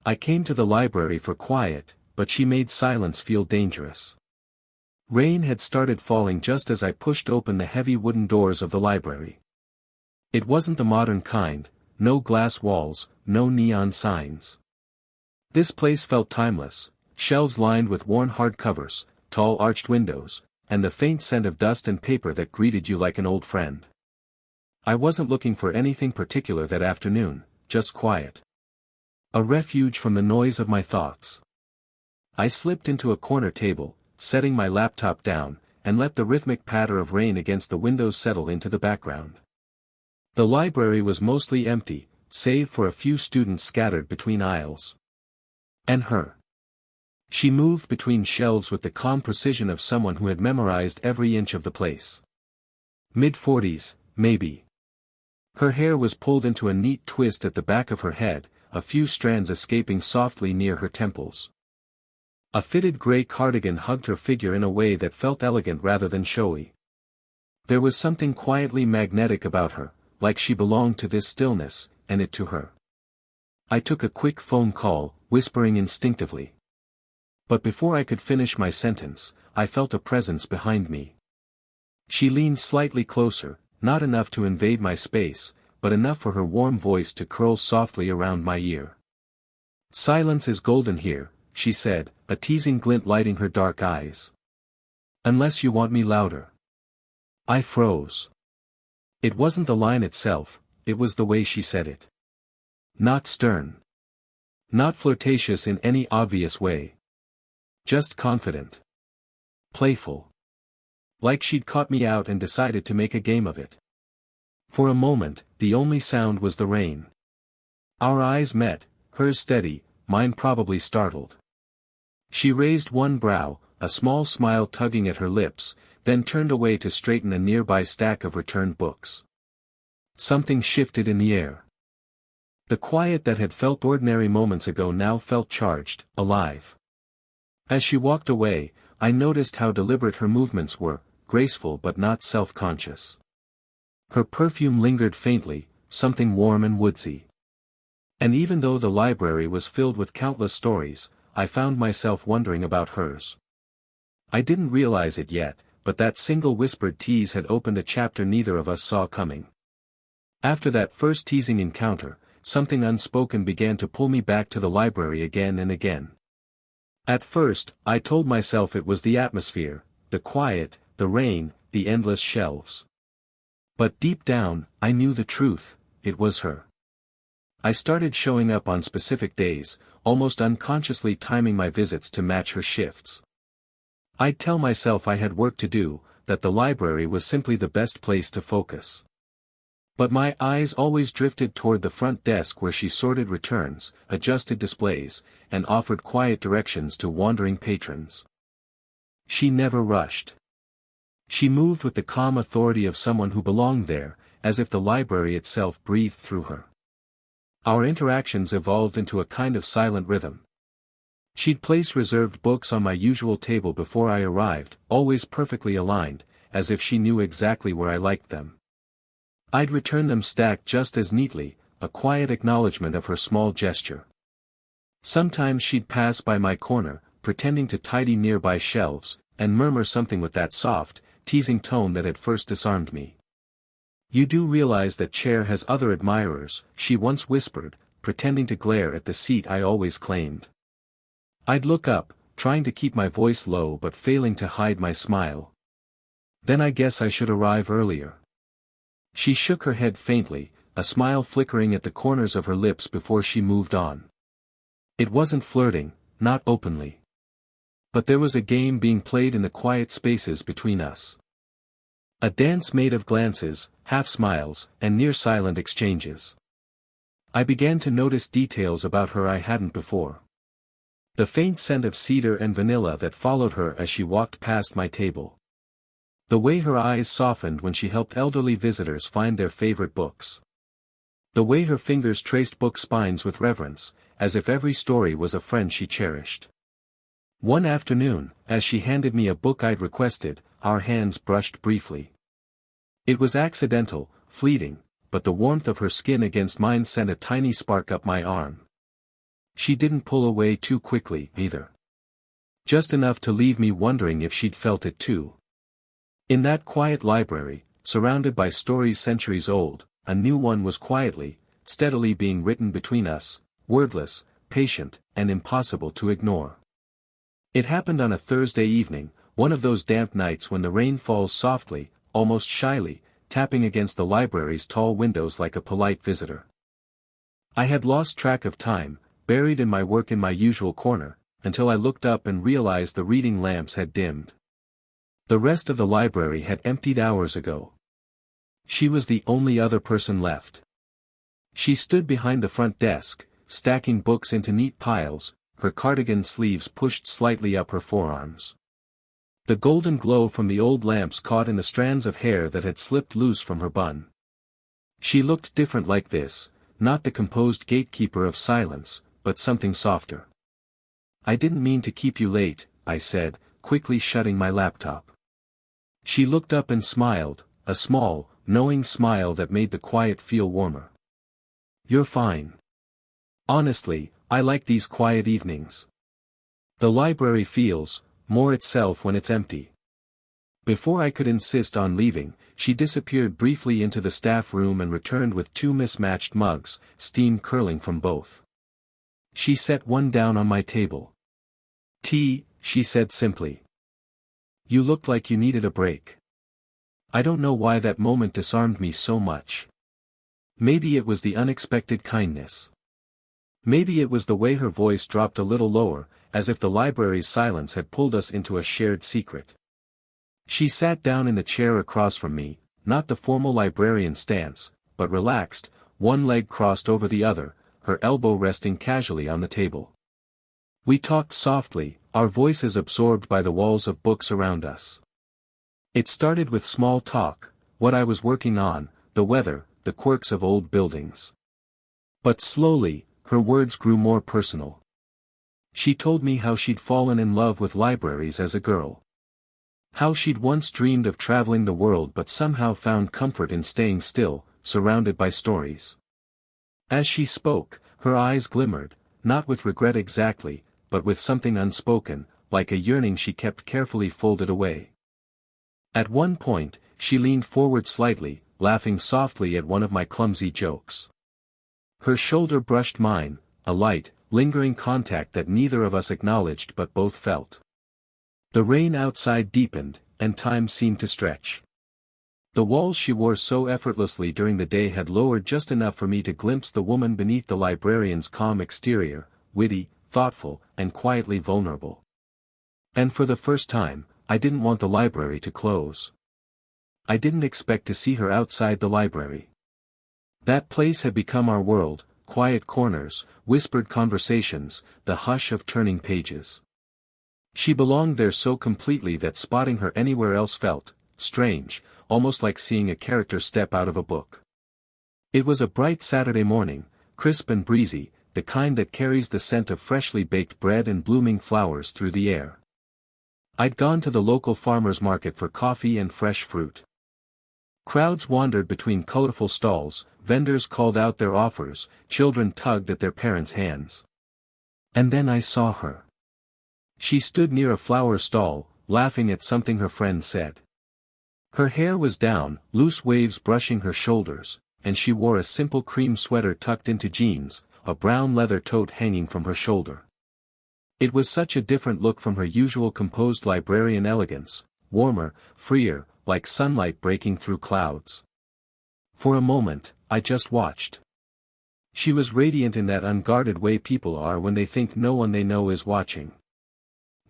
I came to the library for quiet, but she made silence feel dangerous. Rain had started falling just as I pushed open the heavy wooden doors of the library. It wasn't the modern kind, no glass walls, no neon signs. This place felt timeless, shelves lined with worn hardcovers, tall arched windows, and the faint scent of dust and paper that greeted you like an old friend. I wasn't looking for anything particular that afternoon, just quiet. A refuge from the noise of my thoughts. I slipped into a corner table, setting my laptop down, and let the rhythmic patter of rain against the windows settle into the background. The library was mostly empty, save for a few students scattered between aisles. And her. She moved between shelves with the calm precision of someone who had memorized every inch of the place. Mid-40s, maybe. Her hair was pulled into a neat twist at the back of her head, a few strands escaping softly near her temples. A fitted gray cardigan hugged her figure in a way that felt elegant rather than showy. There was something quietly magnetic about her, like she belonged to this stillness, and it to her. I took a quick phone call, whispering instinctively. But before I could finish my sentence, I felt a presence behind me. She leaned slightly closer, not enough to invade my space, but enough for her warm voice to curl softly around my ear. "Silence is golden here," she said, a teasing glint lighting her dark eyes. "Unless you want me louder." I froze. It wasn't the line itself, it was the way she said it. Not stern. Not flirtatious in any obvious way. Just confident. Playful. Like she'd caught me out and decided to make a game of it. For a moment, the only sound was the rain. Our eyes met, hers steady, mine probably startled. She raised one brow, a small smile tugging at her lips, then turned away to straighten a nearby stack of returned books. Something shifted in the air. The quiet that had felt ordinary moments ago now felt charged, alive. As she walked away, I noticed how deliberate her movements were, graceful but not self-conscious. Her perfume lingered faintly, something warm and woodsy. And even though the library was filled with countless stories, I found myself wondering about hers. I didn't realize it yet, but that single whispered tease had opened a chapter neither of us saw coming. After that first teasing encounter, something unspoken began to pull me back to the library again and again. At first, I told myself it was the atmosphere, the quiet, the rain, the endless shelves. But deep down, I knew the truth, it was her. I started showing up on specific days, almost unconsciously timing my visits to match her shifts. I'd tell myself I had work to do, that the library was simply the best place to focus. But my eyes always drifted toward the front desk where she sorted returns, adjusted displays, and offered quiet directions to wandering patrons. She never rushed. She moved with the calm authority of someone who belonged there, as if the library itself breathed through her. Our interactions evolved into a kind of silent rhythm. She'd place reserved books on my usual table before I arrived, always perfectly aligned, as if she knew exactly where I liked them. I'd return them stacked just as neatly, a quiet acknowledgement of her small gesture. Sometimes she'd pass by my corner, pretending to tidy nearby shelves, and murmur something with that soft, teasing tone that had first disarmed me. "You do realize that chair has other admirers," she once whispered, pretending to glare at the seat I always claimed. I'd look up, trying to keep my voice low but failing to hide my smile. "Then I guess I should arrive earlier." She shook her head faintly, a smile flickering at the corners of her lips before she moved on. It wasn't flirting, not openly. But there was a game being played in the quiet spaces between us. A dance made of glances, half-smiles, and near-silent exchanges. I began to notice details about her I hadn't before. The faint scent of cedar and vanilla that followed her as she walked past my table. The way her eyes softened when she helped elderly visitors find their favorite books. The way her fingers traced book spines with reverence, as if every story was a friend she cherished. One afternoon, as she handed me a book I'd requested, our hands brushed briefly. It was accidental, fleeting, but the warmth of her skin against mine sent a tiny spark up my arm. She didn't pull away too quickly, either. Just enough to leave me wondering if she'd felt it too. In that quiet library, surrounded by stories centuries old, a new one was quietly, steadily being written between us, wordless, patient, and impossible to ignore. It happened on a Thursday evening, one of those damp nights when the rain falls softly, almost shyly, tapping against the library's tall windows like a polite visitor. I had lost track of time, buried in my work in my usual corner, until I looked up and realized the reading lamps had dimmed. The rest of the library had emptied hours ago. She was the only other person left. She stood behind the front desk, stacking books into neat piles, her cardigan sleeves pushed slightly up her forearms. The golden glow from the old lamps caught in the strands of hair that had slipped loose from her bun. She looked different like this, not the composed gatekeeper of silence, but something softer. "I didn't mean to keep you late," I said, quickly shutting my laptop. She looked up and smiled, a small, knowing smile that made the quiet feel warmer. "You're fine. Honestly, I like these quiet evenings. The library feels more itself when it's empty." Before I could insist on leaving, she disappeared briefly into the staff room and returned with two mismatched mugs, steam curling from both. She set one down on my table. "Tea," she said simply. "You looked like you needed a break." I don't know why that moment disarmed me so much. Maybe it was the unexpected kindness. Maybe it was the way her voice dropped a little lower, as if the library's silence had pulled us into a shared secret. She sat down in the chair across from me, not the formal librarian stance, but relaxed, one leg crossed over the other, her elbow resting casually on the table. We talked softly, our voices absorbed by the walls of books around us. It started with small talk, what I was working on, the weather, the quirks of old buildings. But slowly, her words grew more personal. She told me how she'd fallen in love with libraries as a girl. How she'd once dreamed of traveling the world but somehow found comfort in staying still, surrounded by stories. As she spoke, her eyes glimmered, not with regret exactly, but with something unspoken, like a yearning she kept carefully folded away. At one point, she leaned forward slightly, laughing softly at one of my clumsy jokes. Her shoulder brushed mine, a light, lingering contact that neither of us acknowledged but both felt. The rain outside deepened, and time seemed to stretch. The walls she wore so effortlessly during the day had lowered just enough for me to glimpse the woman beneath the librarian's calm exterior, witty, thoughtful, and quietly vulnerable. And for the first time, I didn't want the library to close. I didn't expect to see her outside the library. That place had become our world, quiet corners, whispered conversations, the hush of turning pages. She belonged there so completely that spotting her anywhere else felt strange, almost like seeing a character step out of a book. It was a bright Saturday morning, crisp and breezy, the kind that carries the scent of freshly baked bread and blooming flowers through the air. I'd gone to the local farmer's market for coffee and fresh fruit. Crowds wandered between colorful stalls, vendors called out their offers, children tugged at their parents' hands. And then I saw her. She stood near a flower stall, laughing at something her friend said. Her hair was down, loose waves brushing her shoulders, and she wore a simple cream sweater tucked into jeans, a brown leather tote hanging from her shoulder. It was such a different look from her usual composed librarian elegance, warmer, freer, like sunlight breaking through clouds. For a moment, I just watched. She was radiant in that unguarded way people are when they think no one they know is watching.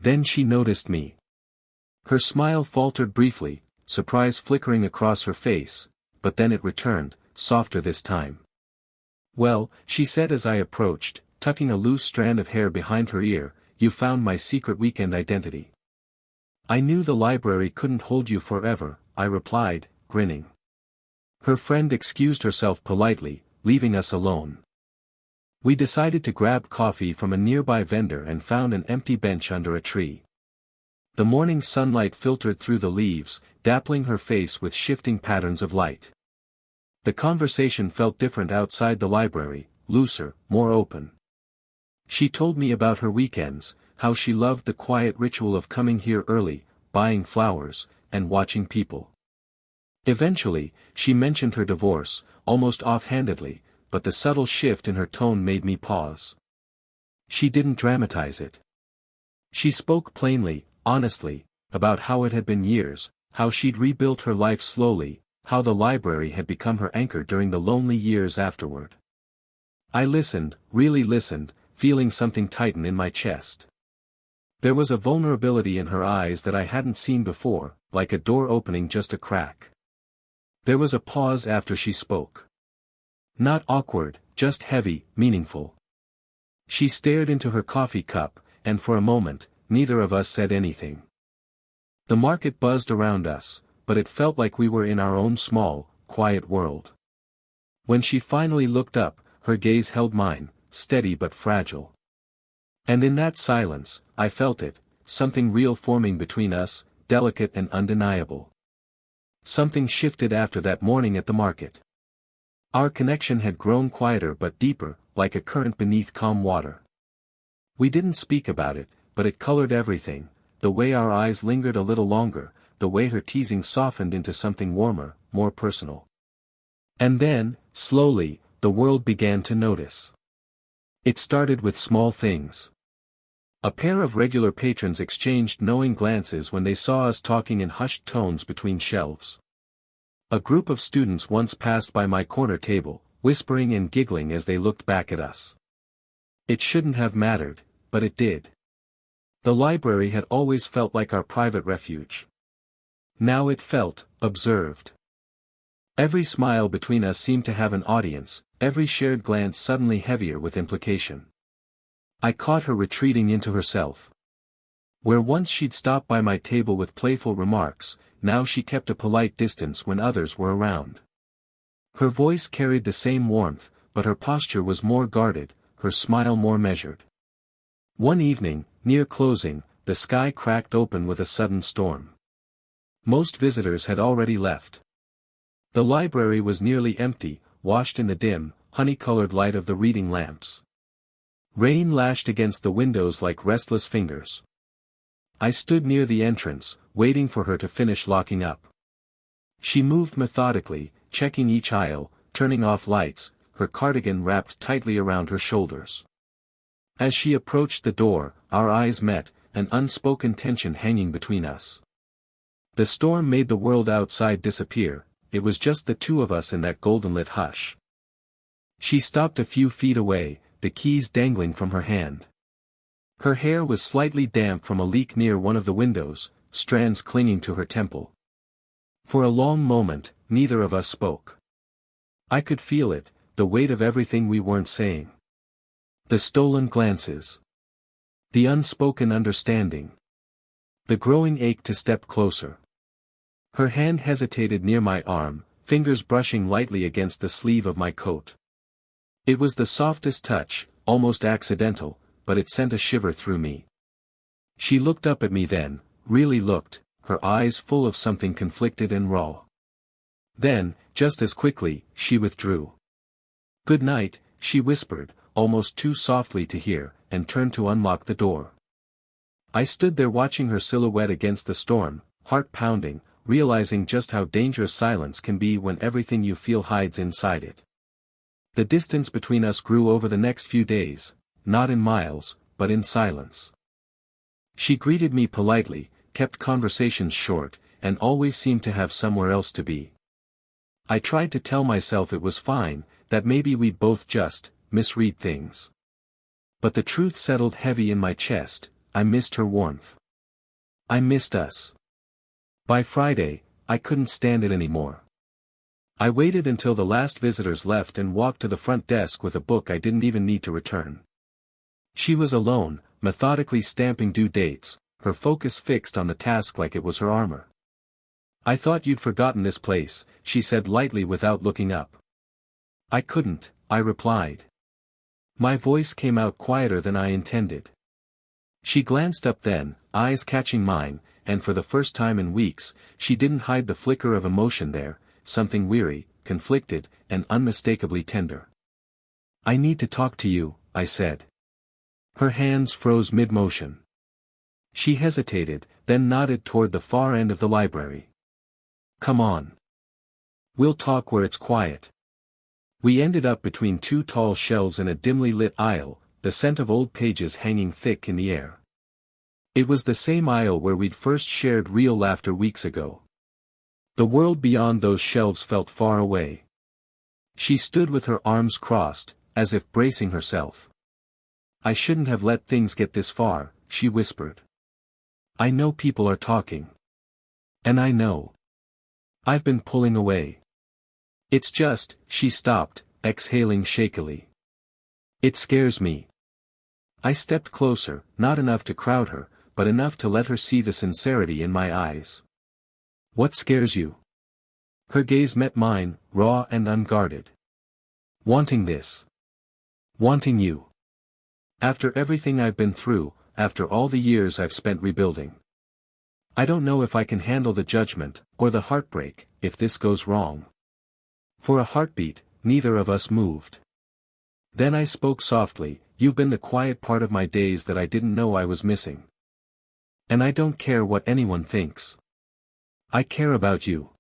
Then she noticed me. Her smile faltered briefly, surprise flickering across her face, but then it returned, softer this time. "Well," she said as I approached, tucking a loose strand of hair behind her ear, "you found my secret weekend identity." "I knew the library couldn't hold you forever," I replied, grinning. Her friend excused herself politely, leaving us alone. We decided to grab coffee from a nearby vendor and found an empty bench under a tree. The morning sunlight filtered through the leaves, dappling her face with shifting patterns of light. The conversation felt different outside the library, looser, more open. She told me about her weekends, how she loved the quiet ritual of coming here early, buying flowers, and watching people. Eventually, she mentioned her divorce, almost offhandedly, but the subtle shift in her tone made me pause. She didn't dramatize it. She spoke plainly, honestly, about how it had been years, how she'd rebuilt her life slowly, how the library had become her anchor during the lonely years afterward. I listened, really listened, feeling something tighten in my chest. There was a vulnerability in her eyes that I hadn't seen before, like a door opening just a crack. There was a pause after she spoke. Not awkward, just heavy, meaningful. She stared into her coffee cup, and for a moment, neither of us said anything. The market buzzed around us, but it felt like we were in our own small, quiet world. When she finally looked up, her gaze held mine, steady but fragile. And in that silence, I felt it, something real forming between us, delicate and undeniable. Something shifted after that morning at the market. Our connection had grown quieter but deeper, like a current beneath calm water. We didn't speak about it, but it colored everything, the way our eyes lingered a little longer, the way her teasing softened into something warmer, more personal. And then, slowly, the world began to notice. It started with small things. A pair of regular patrons exchanged knowing glances when they saw us talking in hushed tones between shelves. A group of students once passed by my corner table, whispering and giggling as they looked back at us. It shouldn't have mattered, but it did. The library had always felt like our private refuge. Now it felt observed. Every smile between us seemed to have an audience, every shared glance suddenly heavier with implication. I caught her retreating into herself. Where once she'd stop by my table with playful remarks, now she kept a polite distance when others were around. Her voice carried the same warmth, but her posture was more guarded, her smile more measured. One evening, near closing, the sky cracked open with a sudden storm. Most visitors had already left. The library was nearly empty, washed in the dim, honey-colored light of the reading lamps. Rain lashed against the windows like restless fingers. I stood near the entrance, waiting for her to finish locking up. She moved methodically, checking each aisle, turning off lights, her cardigan wrapped tightly around her shoulders. As she approached the door, our eyes met, an unspoken tension hanging between us. The storm made the world outside disappear, it was just the two of us in that golden-lit hush. She stopped a few feet away, the keys dangling from her hand. Her hair was slightly damp from a leak near one of the windows, strands clinging to her temple. For a long moment, neither of us spoke. I could feel it, the weight of everything we weren't saying. The stolen glances. The unspoken understanding. The growing ache to step closer. Her hand hesitated near my arm, fingers brushing lightly against the sleeve of my coat. It was the softest touch, almost accidental, but it sent a shiver through me. She looked up at me then, really looked, her eyes full of something conflicted and raw. Then, just as quickly, she withdrew. "Good night," she whispered, almost too softly to hear, and turned to unlock the door. I stood there watching her silhouette against the storm, heart pounding, realizing just how dangerous silence can be when everything you feel hides inside it. The distance between us grew over the next few days, not in miles, but in silence. She greeted me politely, kept conversations short, and always seemed to have somewhere else to be. I tried to tell myself it was fine, that maybe we'd both just misread things. But the truth settled heavy in my chest, I missed her warmth. I missed us. By Friday, I couldn't stand it anymore. I waited until the last visitors left and walked to the front desk with a book I didn't even need to return. She was alone, methodically stamping due dates, her focus fixed on the task like it was her armor. "I thought you'd forgotten this place," she said lightly without looking up. "I couldn't," I replied. My voice came out quieter than I intended. She glanced up then, eyes catching mine, and for the first time in weeks, she didn't hide the flicker of emotion there, something weary, conflicted, and unmistakably tender. "I need to talk to you," I said. Her hands froze mid-motion. She hesitated, then nodded toward the far end of the library. Come on. We'll talk where it's quiet. We ended up between two tall shelves in a dimly lit aisle, the scent of old pages hanging thick in the air. It was the same aisle where we'd first shared real laughter weeks ago. The world beyond those shelves felt far away. She stood with her arms crossed, as if bracing herself. I shouldn't have let things get this far, she whispered. I know people are talking. And I know. I've been pulling away. It's just, she stopped, exhaling shakily. It scares me. I stepped closer, not enough to crowd her, but enough to let her see the sincerity in my eyes. What scares you? Her gaze met mine, raw and unguarded. Wanting this. Wanting you. After everything I've been through, after all the years I've spent rebuilding. I don't know if I can handle the judgment, or the heartbreak, if this goes wrong. For a heartbeat, neither of us moved. Then I spoke softly, you've been the quiet part of my days that I didn't know I was missing. And I don't care what anyone thinks. I care about you.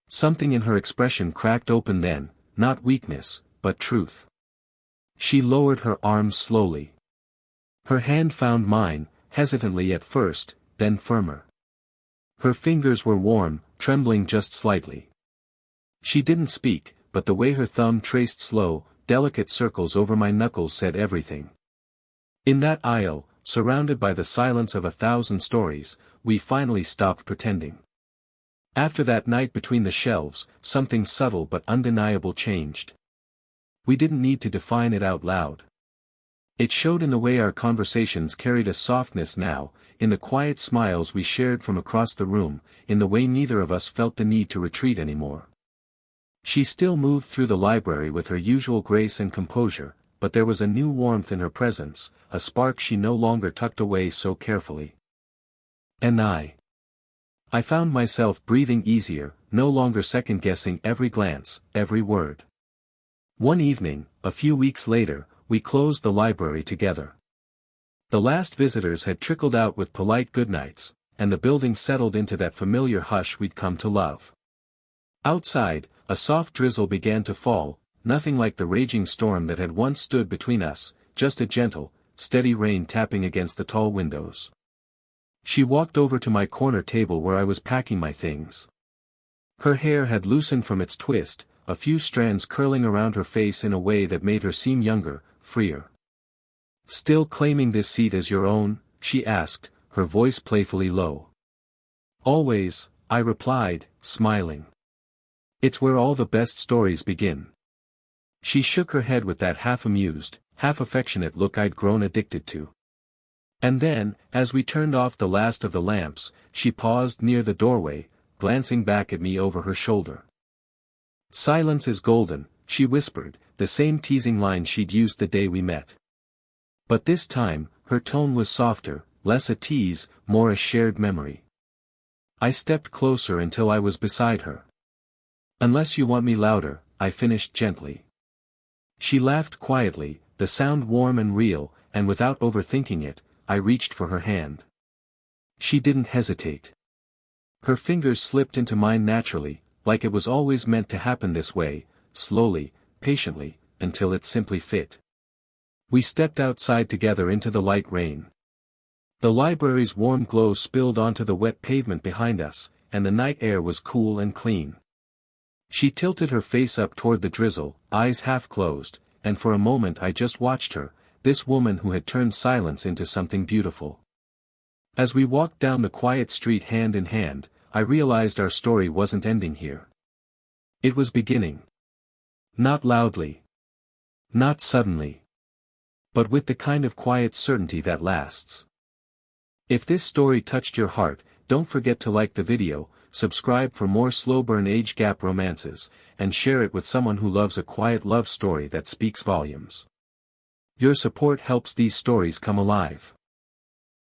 Something in her expression cracked open then, not weakness, but truth. She lowered her arms slowly. Her hand found mine, hesitantly at first, then firmer. Her fingers were warm, trembling just slightly. She didn't speak, but the way her thumb traced slow, delicate circles over my knuckles said everything. In that aisle, surrounded by the silence of 1,000 stories, we finally stopped pretending. After that night between the shelves, something subtle but undeniable changed. We didn't need to define it out loud. It showed in the way our conversations carried a softness now, in the quiet smiles we shared from across the room, in the way neither of us felt the need to retreat anymore. She still moved through the library with her usual grace and composure, but there was a new warmth in her presence, a spark she no longer tucked away so carefully. And I found myself breathing easier, no longer second-guessing every glance, every word. One evening, a few weeks later, we closed the library together. The last visitors had trickled out with polite goodnights, and the building settled into that familiar hush we'd come to love. Outside, a soft drizzle began to fall, nothing like the raging storm that had once stood between us, just a gentle, steady rain tapping against the tall windows. She walked over to my corner table where I was packing my things. Her hair had loosened from its twist, a few strands curling around her face in a way that made her seem younger, freer. Still claiming this seat as your own? She asked, her voice playfully low. Always, I replied, smiling. It's where all the best stories begin. She shook her head with that half-amused, half-affectionate look I'd grown addicted to. And then, as we turned off the last of the lamps, she paused near the doorway, glancing back at me over her shoulder. Silence is golden, she whispered, the same teasing line she'd used the day we met. But this time, her tone was softer, less a tease, more a shared memory. I stepped closer until I was beside her. Unless you want me louder, I finished gently. She laughed quietly, the sound warm and real, and without overthinking it, I reached for her hand. She didn't hesitate. Her fingers slipped into mine naturally, like it was always meant to happen this way, slowly, patiently, until it simply fit. We stepped outside together into the light rain. The library's warm glow spilled onto the wet pavement behind us, and the night air was cool and clean. She tilted her face up toward the drizzle, eyes half closed, and for a moment I just watched her, this woman who had turned silence into something beautiful. As we walked down the quiet street hand in hand, I realized our story wasn't ending here. It was beginning. Not loudly. Not suddenly. But with the kind of quiet certainty that lasts. If this story touched your heart, don't forget to like the video, subscribe for more slow burn age gap romances, and share it with someone who loves a quiet love story that speaks volumes. Your support helps these stories come alive.